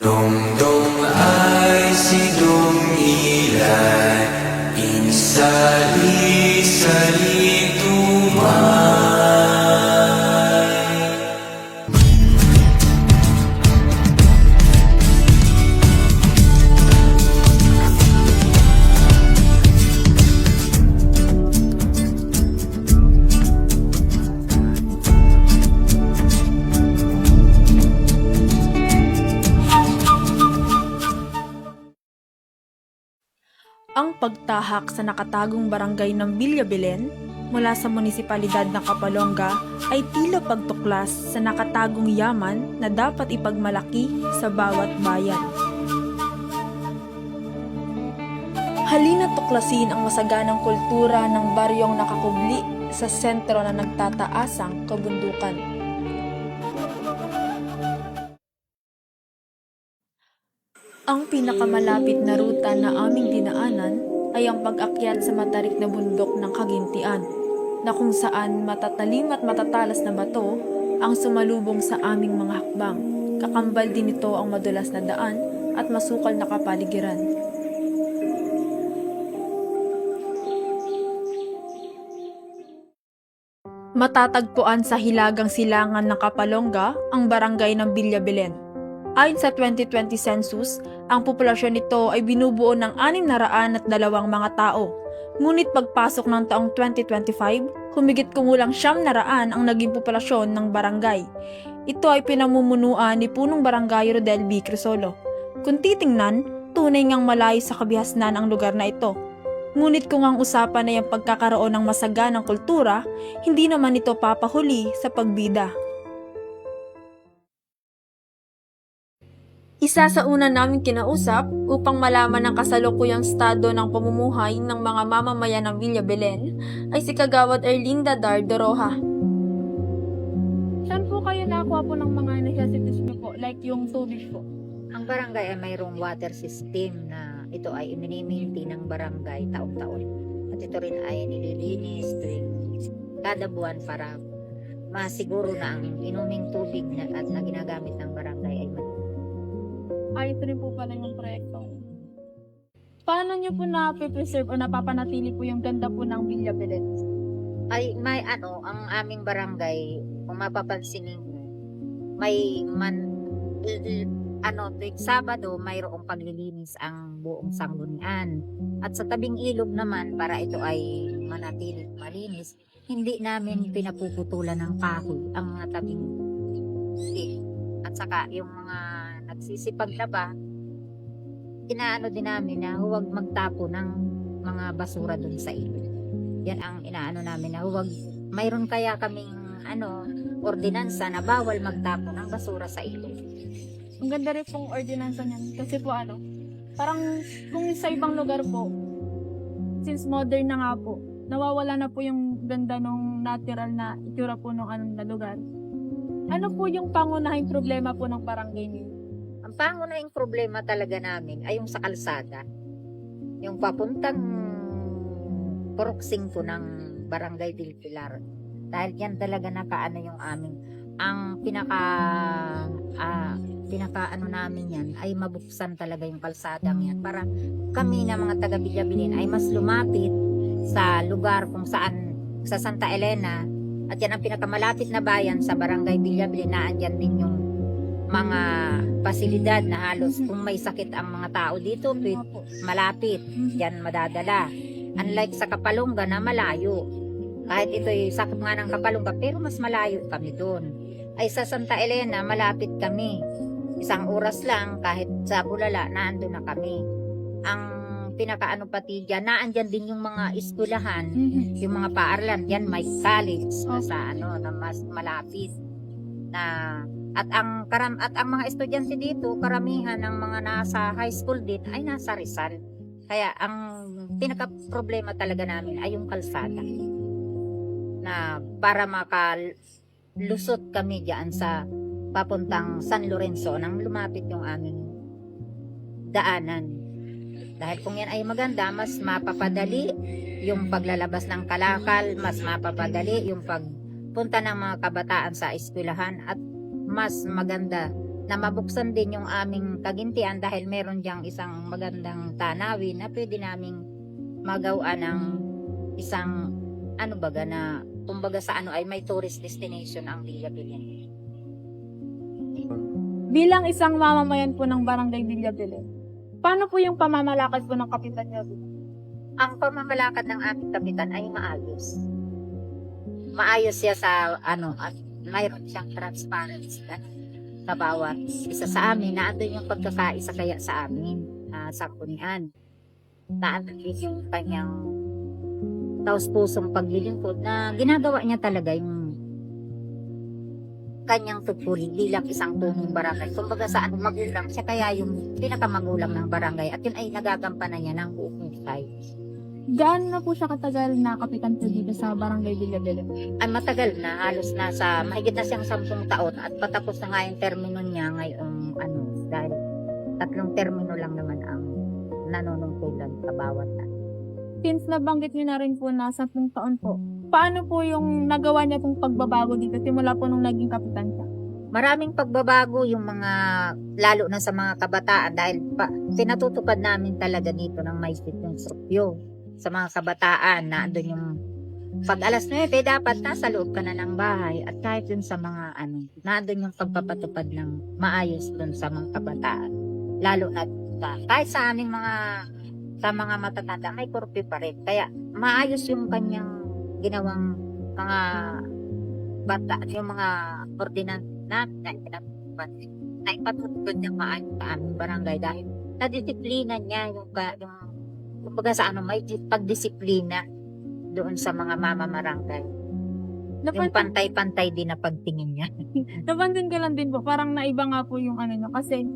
Dongdong ay si Dong Ilay, insali-sali tumay. Ang pagtahak sa nakatagong barangay ng Villa Belen mula sa munisipalidad ng Kapalonga ay tila pagtuklas sa nakatagong yaman na dapat ipagmalaki sa bawat bayan. Halina tuklasin ang masaganang kultura ng baryong nakakubli sa sentro na nagtataasang kabundukan. Ang pinakamalapit na ruta na aming dinaanan ay ang pag-akyat sa matarik na bundok ng Kagintian, na kung saan matatalim at matatalas na bato ang sumalubong sa aming mga hakbang. Kakambal din ito ang madulas na daan at masukal na kapaligiran. Matatagpuan sa hilagang silangan ng Kapalonga ang barangay ng Villa Belen. Ayon sa 2020 census, ang populasyon nito ay binubuo ng 602 mga tao. Ngunit pagpasok ng taong 2025, humigit kumulang 900 ang naging populasyon ng barangay. Ito ay pinamumunuan ni punong barangay Rodel B. Crisolo. Kung titingnan, tunay ngang malayo sa kabihasnan ang lugar na ito. Ngunit kung ang usapan ay ang pagkakaroon ng masaganang kultura, hindi naman ito papahuli sa pagbida. Isa sa una naming kinausap upang malaman ang kasalukuyang estado ng pamumuhay ng mga mamamayan ng Villa Belen ay si Kagawad Erlinda Dardo Roja. Saan po kayo nakuha po ng mga necessities niyo po? Like yung tubig po? Ang barangay ay mayroong water system na ito ay iminiminti ng barangay taon-taon. At ito rin ay nililinis tuwing kada buwan para masiguro na ang inuming tubig at na ginagamit ng barangay ay malinis. Ito rin po pala yung proyekto. Paano niyo po na-preserve o napapanatili po yung ganda po ng Villa Belen? Ay may ang aming barangay, kung mapapansin ninyo, may tuwing Sabado mayroong paglilinis ang buong sanggunian. At sa tabing ilog naman, para ito ay manatiling malinis, hindi namin pinapuputulan ng kahoy ang mga tabing ilog. At saka yung mga nagsisipaglaba, inaano din namin na huwag magtapo ng mga basura dun sa ilog. Yan ang inaano namin na huwag, mayroon kaya kaming ordinansa na bawal magtapo ng basura sa ilog. Ang ganda rin pong ordinansa niyan. Kasi po parang kung sa ibang lugar po, since modern na nga po, nawawala na po yung ganda ng natural na itsura po ng na lugar. Ano po yung pangunahing problema po ng barangay niyo? Ang pangunahing problema talaga namin ay yung sa kalsada. Yung papuntang Purok 5 ng Barangay del Pilar. Dahil yan talaga nakaano yung aming ang pinaka namin yan ay mabuksan talaga yung kalsadang yan para kami na mga taga Villa Belen ay mas lumapit sa lugar kung saan sa Santa Elena. At yan ang pinakamalapit na bayan sa Barangay Villa Belen, na andyan din yung mga pasilidad na halos kung may sakit ang mga tao dito, malapit, yan madadala. Unlike sa Kapalonga na malayo. Kahit ito'y sakit nga ng Kapalonga, pero mas malayo kami doon. Ay sa Santa Elena, malapit kami. 1 oras lang, kahit sa Bulala, naandun na kami. Ang pinakaano pati dyan, naandyan din yung mga eskwelahan, yung mga paaralan, yan may college sa na mas malapit na at ang mga estudyante dito, karamihan ng mga nasa high school din ay nasa Rizal. Kaya ang pinaka problema talaga namin ay yung kalsada, na para makalusot kami diyan sa papuntang San Lorenzo nang lumapit yung aming daanan. Dahil kung yan ay maganda, mas mapapadali yung paglalabas ng kalakal, mas mapapadali yung pagpunta ng mga kabataan sa eskwelahan, at mas maganda na mabuksan din yung aming kagintian dahil meron diyang isang magandang tanawin na pwede naming magawa ng isang ano baga na kumbaga sa ano ay may tourist destination ang Villa Belen. Bilang isang mamamayan po ng Barangay Villa Belen, paano po yung pamamalakad po ng kapitan niyo? Ang pamamalakad ng aming kapitan ay maayos. Maayos siya sa ano at mayroon siyang transparency sa bawat isa sa amin na andun yung pagkakaisa kaya sa amin sa kunian. Na andun din yung kanyang taus-pusong paglilingkod na ginagawa niya talaga yung kanyang tugtulin bilang isang tunong barangay. Kumbaga sa ano, magulang siya kaya yung pinakamagulang ng barangay at yun ay nagagampanan niya ng buong husay. Gaano na po siya katagal na kapitan po dito sa Barangay Villa Belen? Ay matagal na, halos nasa mahigit na siyang 10 taon at patapos na nga yung termino niya ngayong ano, dahil 3 termino lang naman ang nanunungkulan sa bawat na. Since nabanggit niyo na rin po na 10 taon po, paano po yung nagawa niya pong pagbabago dito simula po nung naging kapitan siya? Maraming pagbabago yung mga, lalo na sa mga kabataan dahil pinatutupad namin talaga dito ng may instruksyon sa mga kabataan na andun yung pag alas 9 dapat nasa loob ka na ng bahay at kahit dun sa mga ano, na andun yung pagpapatupad ng maayos dun sa mga kabataan. Lalo na kahit sa aming mga matatanda may curfew pa rin. Kaya maayos yung kanyang ginawang mga bata, yung mga ordinance na ipatutupad niyang maayos sa aming barangay dahil nadisiplina niya yung kumbaga sa ano, may pagdisiplina doon sa mga mamamarangay. Yung pantay-pantay din na pagtingin niya. Napansin ko lang din po, parang naiba nga po yung ano nyo. Kasi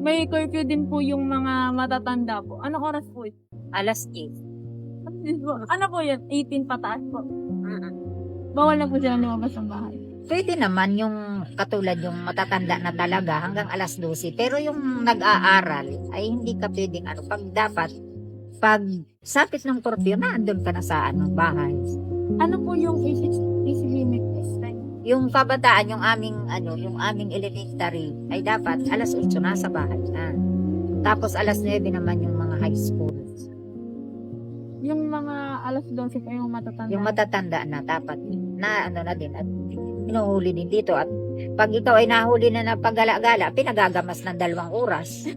may curfew din po yung mga matatanda po. Anong oras po ito? Alas 8. Ano po yun? 18 pataas po. Bawal na po sila lumabas ng bahay. Pwede naman yung katulad yung matatanda na talaga hanggang alas 12. Pero yung nag-aaral ay hindi ka pwedeng ano. Pag sapit ng curfew na andun ka na sa ano, bahay. Ano po yung age limit this time? Yung kabataan, yung aming elementary ay dapat alas 8 nasa bahay na. Tapos alas 9 naman yung mga high school. Yung mga alas 12 pa yung matatanda? Yung matatanda na dapat na ano na din at hinuhuli din dito at pag ikaw ay nahuli na paggala-gala, pinagagamas ng 2 oras.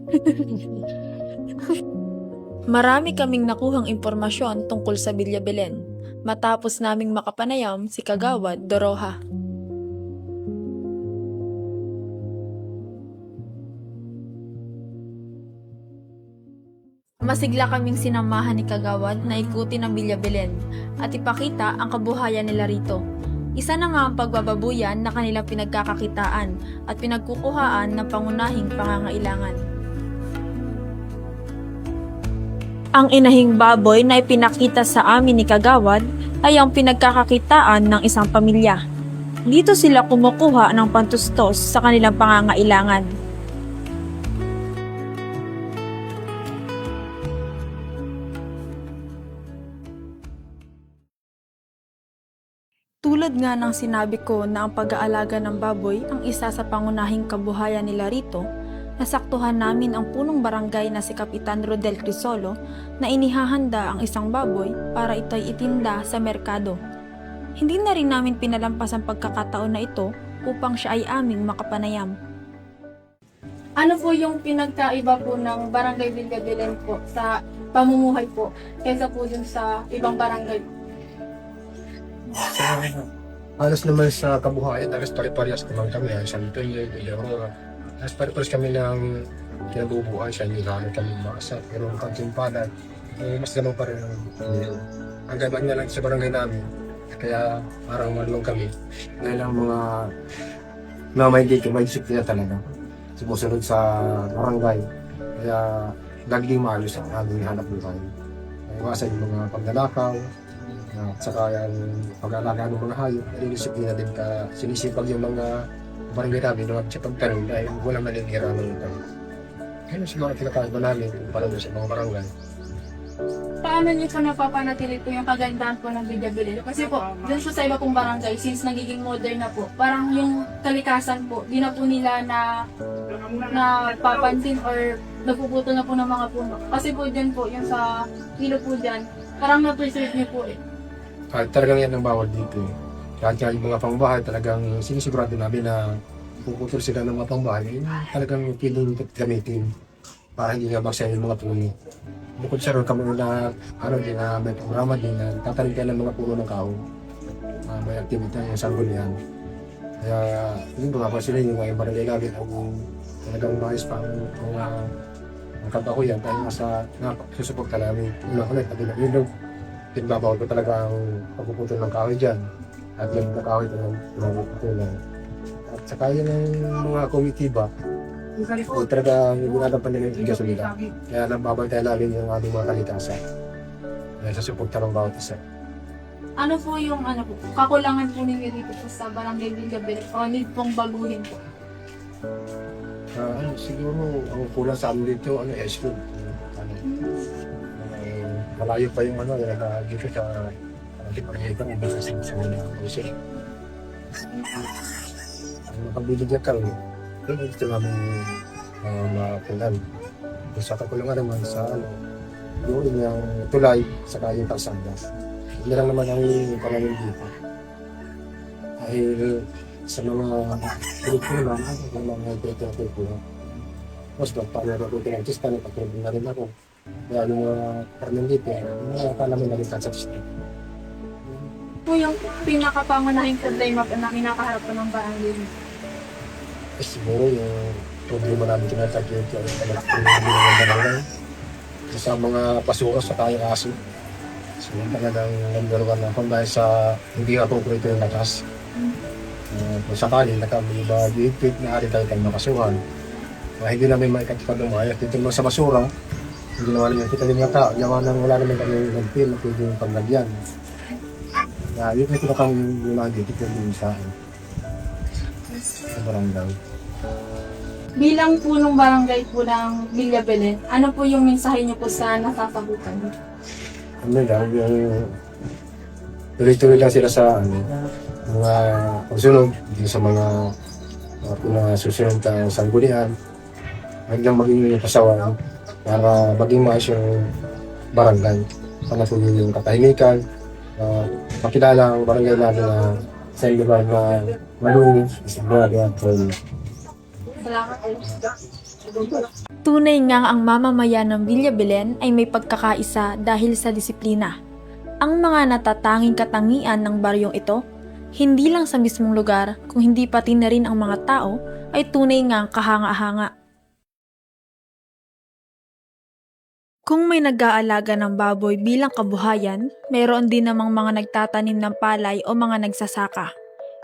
Marami kaming nakuhang impormasyon tungkol sa Villa Belen matapos naming makapanayam si Kagawad Doroha. Masigla kaming sinamahan ni Kagawad na ikutin ang Villa Belen at ipakita ang kabuhayan nila rito. Isa na nga ang pagbababuyan na kanilang pinagkakakitaan at pinagkukuhaan ng pangunahing pangangailangan. Ang inahing baboy na ipinakita sa amin ni Kagawad ay ang pinagkakakitaan ng isang pamilya. Dito sila kumukuha ng pantustos sa kanilang pangangailangan. Tulad nga ng sinabi ko na ang pag-aalaga ng baboy ang isa sa pangunahing kabuhayan nila rito, nasaktuhan namin ang punong barangay na si Kapitan Rodel Crisolo na inihahanda ang isang baboy para ito'y itinda sa merkado. Hindi na rin namin pinalampas ang pagkakataon na ito upang siya ay aming makapanayam. Ano po yung pinagkaiba po ng Barangay Villa Belen po sa pamumuhay po kaysa po dun sa ibang barangay? Halos naman sa kabuhayan, halos pare-parehas naman kami. San Antonio, Aurora. Halos pare-parehas kami ng kinabubuhan siya. Hindi namin kami maasa. Pero ang katimpanan, mas ganun pa rin. Ang ganda niya lang sa barangay namin. Kaya parang malulong kami. Dahil ang mga may disiplina talaga. Sumusunod sa barangay. Kaya laging maayos ang aming hanap buhay. Iwasan yung mga pagnanakaw. At saka yung pag-alaga ng mga hayop, disiplina din ka sinisipag yung mga barangay namin at sa pagtanong dahil walang naninira ng ito. Kaya sa mga pinakaiba namin para sa mga barangay. paano niyo po napapanatili po yung kagandahan po ng Villabilin? Kasi po, dun po sa iba pong barangay, since nagiging modern na po, parang yung kalikasan po, di na po nila na papansin or nagpuputo na po ng mga puno. Kasi po dyan po, yung sa kilo po dyan, parang na-preserve niyo po eh. Talagang yan ang bawal dito eh. Kahit yung mga pangbahay, talagang sinisigurado namin na puputol sila ng mga pangbahay, talagang piling gamitin para hindi nga magsayang yung mga puno. Bukod sa ron kami na din na may programa din na tatanim tayo ng mga puno ng kahoy. May aktivity ng sanggunian. Kaya yun mga pa sila yung mga barangay namin ang talagang maayos pa ang kabahuyan tayo nasa susuporta namin. Ulit, yun pinabawal ko talaga ang pagpuputol ng kahoy dyan. At yung kahoy ito ng putulan. At saka yun ang mga komitiba, talaga ginagapan nila yung gasolina. Kaya nababay tayo lagi yung ating mga kalikasan. Dahil sa suporta ng bawat isa. Ano po yung kakulangan po ninyo dito po sa Barangay Villabilin o need pong baguhin po? Siguro ang kulang sa amin dito, school. Malayo pa yung dito sa Pagkipangitang iba sa mga kusip. Makabiligyan kami, ito namin mapunan. Sa kakulungan naman sa yung tulay, saka yung kalsada. Hindi lang naman ang panamin dito. Dahil sa mga grupo naman, ang mga grupo ko. Mas magpapalaro ko ng tista, nagpapalaro na rin ako. Kaya yung mga panamin dito, mga panamin na rin sa tista. Po yung pinakapangunahing problema po na kinakaharap po ng barangay. Siguro yung problema namin tinatagyo ito ay talagang sa mga pasukas sa kayang aso. So yung talagang nandarugan na kung dahil sa hindi appropriate yung lakas. Kung sakali nakabibigit na ari tayo tayong makasuhan. Hindi namin maikatipag ng mayas. Dito naman sa basura, hindi naman yung kita din nga tao. Yaman nang wala naman kami ng pil na pwede yung paglagyan. Yun ito na kami yung dito yung sa barangay. Bilang punong barangay po ng Villabilin, ano po yung mensahe niyo po sa nasasabutan niyo? Ano lang, yung tuloy-tuloy lang sila sa mga pagsunod dito sa mga susunod na sanggunian. Huwag lang maging kasawan para maging maayos yung barangay. Panatuloy yung katahimikan, makilala ang barangay natin na sa lugar na malunis, sigurado at Salamat po. Tunay ngang ang mamamayan ng Villabilin ay may pagkakaisa dahil sa disiplina. Ang mga natatanging katangian ng baryong ito, hindi lang sa mismong lugar, kung hindi pati na rin ang mga tao, ay tunay ngang kahanga-hanga. Kung may nag-aalaga ng baboy bilang kabuhayan, mayroon din namang mga nagtatanim ng palay o mga nagsasaka.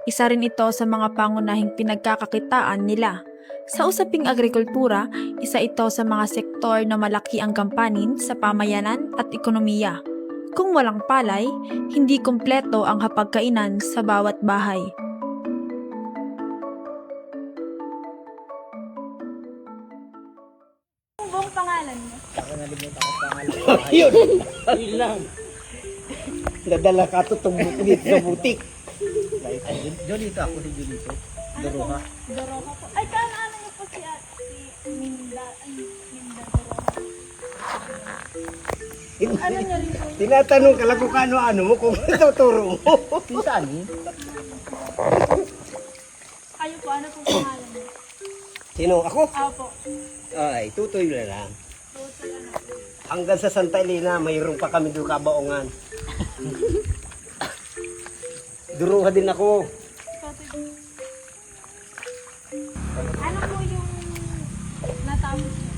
Isa rin ito sa mga pangunahing pinagkakakitaan nila. Sa usaping agrikultura, isa ito sa mga sektor na malaki ang gampanin sa pamayanan at ekonomiya. Kung walang palay, hindi kumpleto ang hapagkainan sa bawat bahay. Ang buong pangalan niyo? Yun lang. Nadala ka tutong dito sa butik. Jolito ako si Jolito. Doroha. Doroha po. Ay, kaano niyo po si Minda? Minda Doroha. Ano niyo rin po? Tinatanong ka lang kung ano mo kung tuturo mo. Saan? Kayo po, ano pong pangalan niyo? Sino? Ako? Opo. Ay, tutoy na lang. Hanggang sa Santa Elena, mayroon pa kami doon kabaongan. Duruha din ako. Ano po yung natapos niyo?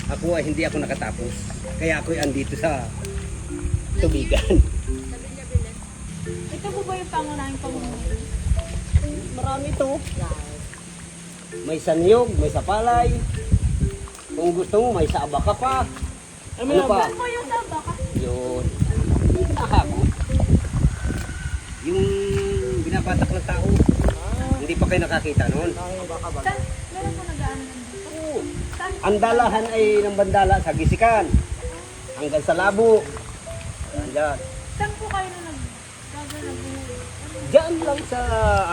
Ako ay hindi ako nakatapos. Kaya ako ay andito sa tubigan. Ito po ba yung pangunahing pamumuhay? Marami to. May sanyog, may sapalay. Kung gusto mo, may saabaka pa. Ano pa? Ano po yung tabaka? Yun. Ako. Yung binabatak ng tao. Hindi pa kayo nakakita noon. Saan? Meron po nag-ano nandito? Oo. Ang dalahan ay ng bandala sa Gisikan. hanggang sa labo. Diyan. Saan po kayo na nag-gagawin? Diyan lang sa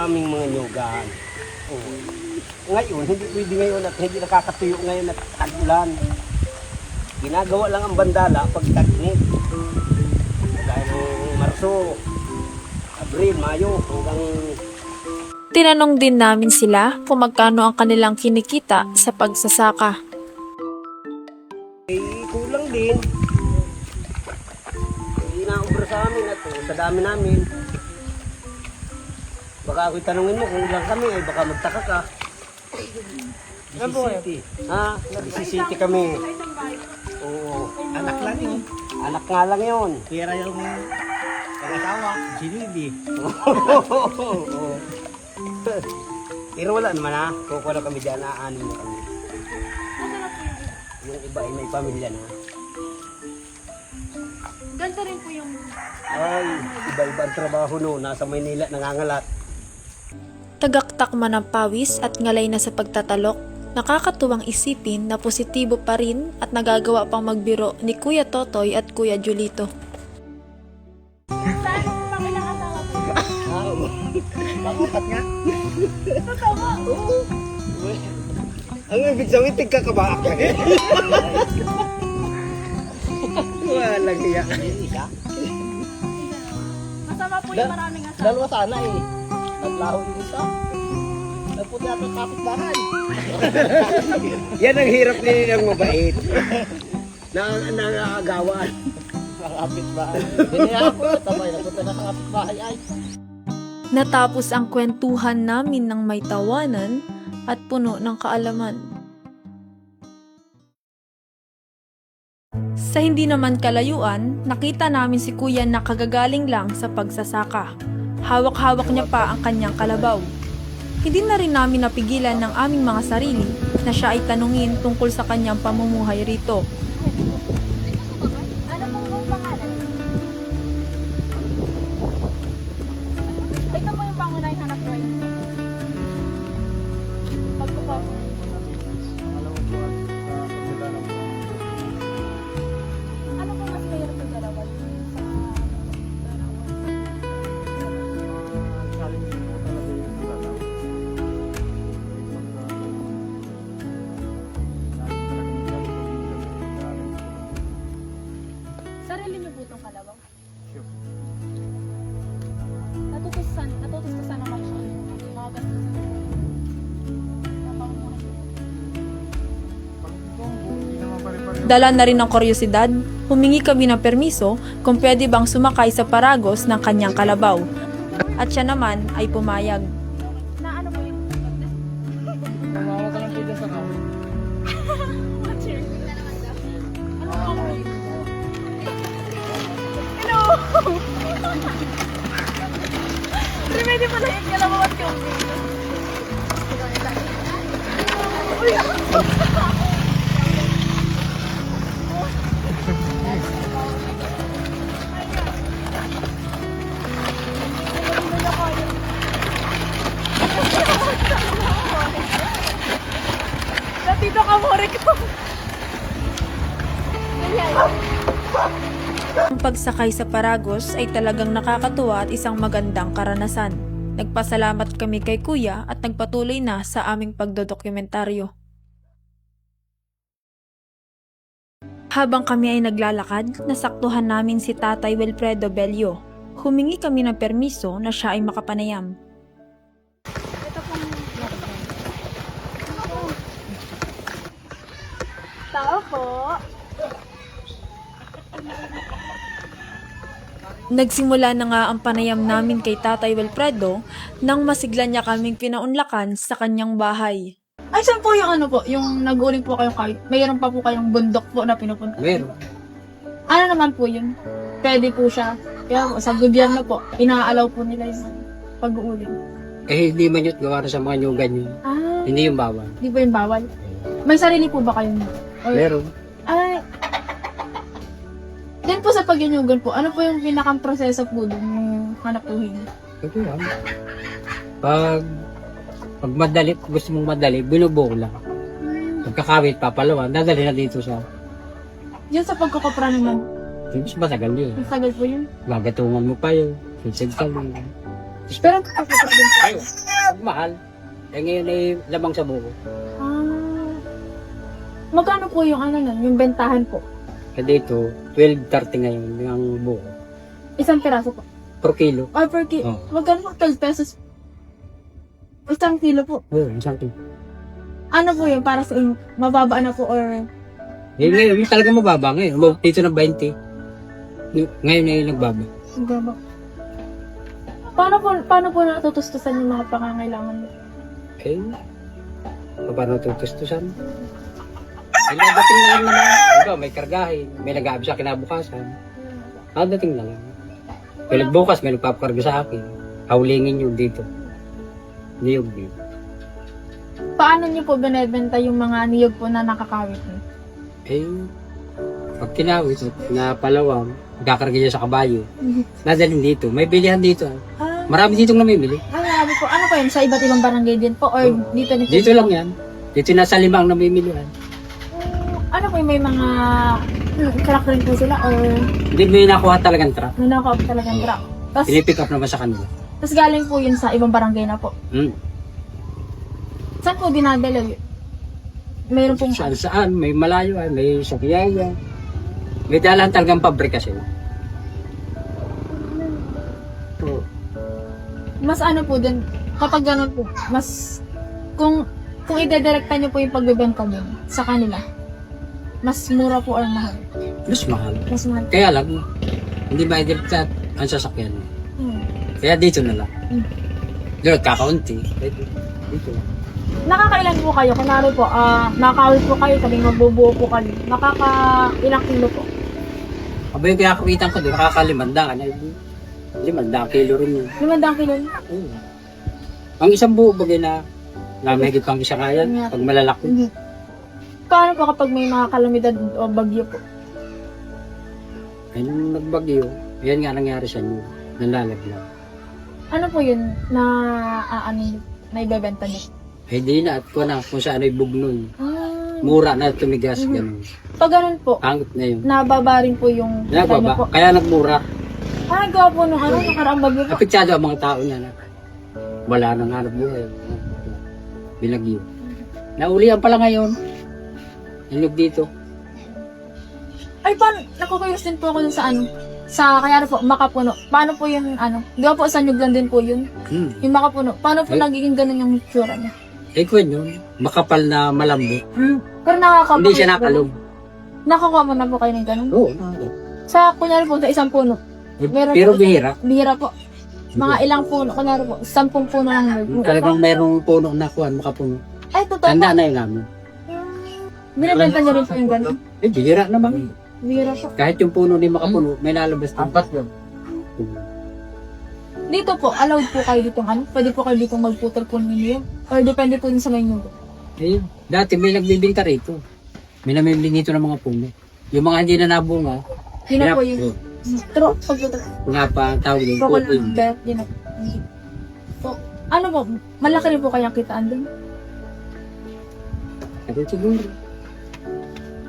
aming mga nyugahan. Oo. Ngayon, hindi pwede ngayon at hindi nakakatuyo ngayon at tag-ulan. Ginagawa lang ang bandala pag tag-init. Dahil ng Marso, Abril, Mayo, hanggang Tinanong din namin sila kung magkano ang kanilang kinikita sa pagsasaka. kulang din. Hindi naubra sa amin at sa dami namin. Baka ako'y tanungin mo kung ilang kami, ay baka magtaka ka. City. Ha? City kami. Oo. Anak lang yun. Anak nga lang yun. Pera yung pag-asawa, si Libby. Oo. Pero wala naman ha. Kukuha na kami dyan, aanin na kami. Yung iba ay may pamilya na. Ganito rin po yung... Ay, iba-iba ang trabaho no. Nasa Maynila, nangangalat. Tagaktak man ang pawis at ngalay na sa pagtatalok, nakakatuwang isipin na positibo pa rin at nagagawa pang magbiro ni Kuya Totoy at Kuya Julito. Pangupat nga. Ang ibig sabihin, tigkakabaka ka. Wala kaya. Isa. Masama po yung maraming asawa. Dalawa sana eh. Naglaho yung isa. Nagpunta natin sa kapitbahay. Yan ang hirap nila ng mabait. Nangagawan. Sa kapitbahay. Binaya ako. Sabay, nagpunta na sa kapitbahay ay. Natapos ang kwentuhan namin ng may tawanan at puno ng kaalaman. Sa hindi naman kalayuan, nakita namin si Kuya na kagagaling lang sa pagsasaka. Hawak-hawak niya pa ang kanyang kalabaw. Hindi na rin namin napigilan ng aming mga sarili na siya ay tanungin tungkol sa kanyang pamumuhay rito. Ano po yung pangalan? Ito po yung pangunahing hanap buhay. Pagkupapo. Ano po mas mahirap sa dalawa? Sarili niyo po itong kalabaw? Natutustusan naman siya. Mga gastos. Dala na rin ng kuryosidad, humingi kami ng permiso kung pwede bang sumakay sa paragos ng kanyang kalabaw. At siya naman ay pumayag. Na ano po yung Tumawa ka lang po dyan sa kami. cheer? Ano po yung Hello! Remedy pa na yung kalabaw at yung Natito ka mo rin ko. Ang pagsakay sa paragos ay talagang nakakatuwa at isang magandang karanasan. Nagpasalamat kami kay Kuya at nagpatuloy na sa aming pagdodokumentaryo. Habang kami ay naglalakad, nasaktuhan namin si Tatay Wilfredo Bello. Humingi kami ng permiso na siya ay makapanayam. Tao po. Nagsimula na nga ang panayam namin kay Tatay Wilfredo nang masigla niya kaming pinaunlakan sa kanyang bahay. Ay, saan po yung ano po? Yung nag-uling po kayong kahit mayroon pa po kayong bundok po na pinupunta? Meron. Ano naman po yun? Pwede po siya. Kaya po, sa gobyerno po, inaalaw po nila yung pag-uuling. Eh, hindi man yun gawa na sa mga nyugan yun. Ah, Hindi yung bawal. di ba yung bawal? May sarili po ba kayo? Meron. Ay, yan po sa pag-inyugan po, ano po yung pinakang proseso po doon yung hanap buhay niyo? Ito yan. Pag madali, gusto mong madali, binubuo lang. Pagkakawit, papalawan, dadali na dito sa Yun sa pagkakopra naman. Mas matagal yun. Masagal po yun. Gagatungan mo pa yun. Sinsig ka lang. Pero pagkakopra din po. Ay, pag mahal. Eh ngayon ay lamang sa buko. Ah. Magkano po yung ano nun, yung bentahan po? Kaya dito, 12.30 ngayon yung buko. Isang piraso po. Per kilo. Or per kilo. Oh. Magkano po? 12 pesos. Isang kilo po. Oo, isang kilo. Ano po yun? Para sa inyo? Mababa na po or... Eh, ngayon, yung talaga mababa ngayon. Dito na 20. Ngayon ay nagbaba. Mababa. Paano po natutustusan yung mga pangangailangan mo? Eh, paano tutustusan? Ay, nadating na lang naman. Diba, may kargahin. May nag-aabi sa kinabukasan. Nadating na lang. May nagbukas, may nagpapakarga sa akin. Hawlingin yun dito. Niyog dito. Paano niyo po binebenta yung mga niyog po na nakakawit niyo? Eh, pag kinawit at napalawang, nagkakarga niya sa kabayo. Nadaling dito. May bilihan dito. Ah, Marami ditong namimili. marami po. Ano po yun? Sa iba't ibang barangay din po? Or dito na po? Dito lang yan. Dito nasa 5 ang namimilihan. Ano po yung may mga truck rin po sila? Or Hindi may nakuha talagang truck. may nakakawit talagang truck? Tapos Pinipick up naman sa kanila. galing po yun sa ibang barangay na po. Saan po dinadala yun? Meron pong... Saan saan, may malayo ay, may sa Biyaya. May dalan talagang pabrika sila. So, Mas ano po din, kapag ganun po, mas... Kung idedirekta niyo po yung pagbebenta din sa kanila, mas mura po or mahal? mas mahal. Mas mahal. Kaya lang, hindi ba i-direct ang sasakyan. Hmm. Kaya dito na lang. Hmm. Doon, kakaunti. Dito lang. Nakakailan po kayo? Kunwari po, nakakawit po kayo, sabi magbubuo po kayo. Ilang kilo po? Aba yung kinakawitan ko doon, nakakalimandaan. Ay, 500 kilo rin yun. 500 kilo? Oo. Ang isang buo bagay na namigit pang isa kaya, pag malalaki. Mhm. Paano po kapag may mga kalamidad o bagyo po? Ay, nung nagbagyo, yan nga nangyari sa inyo. Nalalaglag. Ano po yun na ibebenta niyo? Eh di na, at ko na kung saan ay bugnon. Ah, Mura na tumigas, ganun. pag ganun po, Pangit na yun. nababa rin po yung kita niyo po. Nababa, kaya nagmura. Gawa po nung nakaraang bagyo po. Apektado ang mga tao niya na wala nang hanap buhay. Binagyo. Naulian pala ngayon. Inog dito. Ay, paano, nakukuyos din po ako dun sa kaya po, Makapuno. Paano po yun, di ba po sa Nyuglan din po yun? Yung Makapuno. Paano po Ay. nagiging ganun yung itsura niya? Eh kung yun, makapal na malambot. Pero nakakapag... Hindi siya nakalog. Nakakuha mo na po kayo ng ganun? Oo. Sa, kunyari po, sa isang puno. Meron Pero po- bihira. Bihira po. Mga ilang puno, kunyari po, 10 puno lang. Talagang mayroong puno na kuhan, makapuno. Ay, totoo po. Tanda na yun namin. Binibenta niyo rin po yung ganun. Eh, bihira naman. Bihira po. Kahit yung puno ni makapuno, may lalabas na. Apat yun. Dito po, allowed po kayo dito, pwede po kayo dito magputol po ninyo. Or depende po din sa menu. Eh, dati may nagbibinta rito. May namimili nito ng mga puno. Yung mga hindi na nabunga, Yun na po yung... Pero, pagputol. nga pa tawag yung Bukol pupul. bet, yun na. So, ano po, malaki rin po kayang kitaan doon. Pero siguro,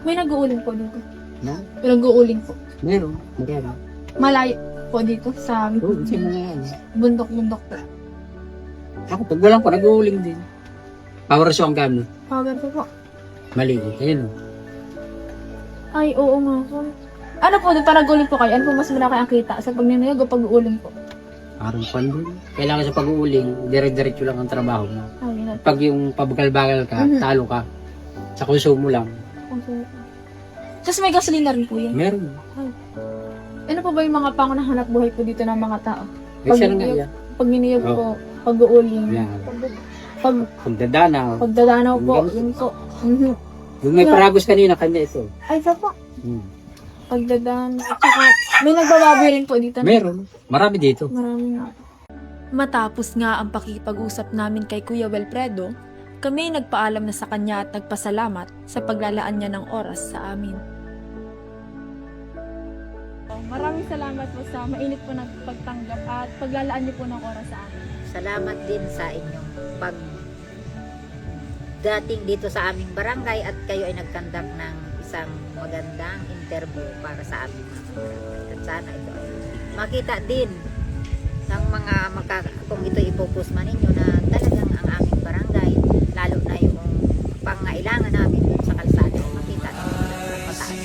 May nag-uuling po dito. na? May nag-uuling po. Meron. Meron. Malayo po dito sa Oo, kasi mga yan. bundok-bundok po. Ako, pag walang ko, nag-uuling din. Power show ang gamit. Power po po. Maliit. Ayun o. Ay, oo nga po. Ano po, para nag-uuling po kayo? Ano po mas malaki ang kita sa pagninayag o pag-uuling po? Parang pandun. Kailangan sa pag-uuling, dire-diretso lang ang trabaho mo. Ay, yun na. Pag yung pabagal-bagal ka, Mhm. talo ka. Sa konsumo lang, Okay. Tapos may gasolina rin po yun. meron. Ano po ba yung mga pangunahanap buhay po dito ng mga tao? Eh, siya na nga yan. Pag niniyag Oh. po, pag-uuling, Yan. pag Pagdadanaw. pagdadanaw po, Ang yun po. Mhm. Yung may paragos kanina, kanya ito. Ay, sa po. Hmm. Pagdadanaw. Tsaka, may nagbababoy rin po dito. Meron. Marami dito. Marami nga. Matapos nga ang pakikipag-usap namin kay Kuya Wilfredo, kami ay nagpaalam na sa kanya at nagpasalamat sa paglalaan niya ng oras sa amin. Maraming salamat po sa mainit po ng pagtanggap at paglalaan niyo po ng oras sa amin. Salamat din sa inyong dating dito sa aming barangay at kayo ay nagkandak ng isang magandang interview para sa aming mga barangay. At sana ito ay makita din ng mga kung ito ipopost man ninyo na talagang ang aming barangay, lalo na yung pangailangan namin sa kalsada, makita ninyo na mataas.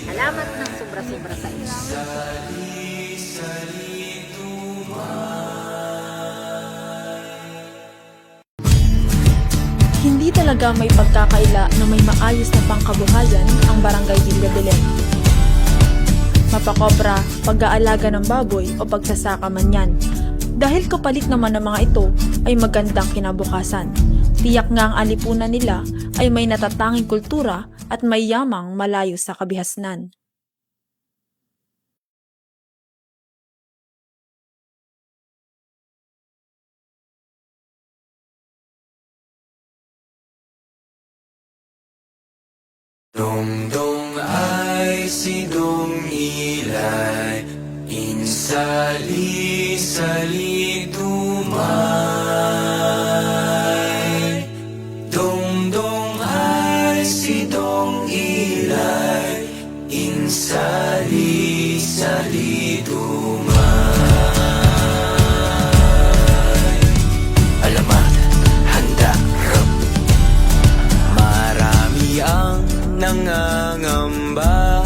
Salamat ng sobra-sobra sa inyo. Hindi talaga may pagkakaila na may maayos na pangkabuhayan ang Barangay Villa Belen. Mapakobra, pag-aalaga ng baboy o pagsasaka man yan. Dahil kapalit naman ng mga ito ay magandang kinabukasan. Tiyak nga ang alipunan nila ay may natatanging kultura at may yamang malayo sa kabihasnan. Dongdong ay si Dong Ilay, insali-sali dumay. Dongdong ay si Dong Ilay, insali-sali dumay. Alamat, handa, rap. Marami ang nangangamba,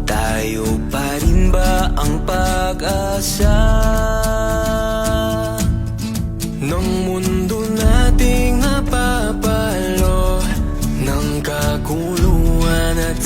tayo pa rin ba ang pag-asa ng mundo nating napapalo ng kaguluhan at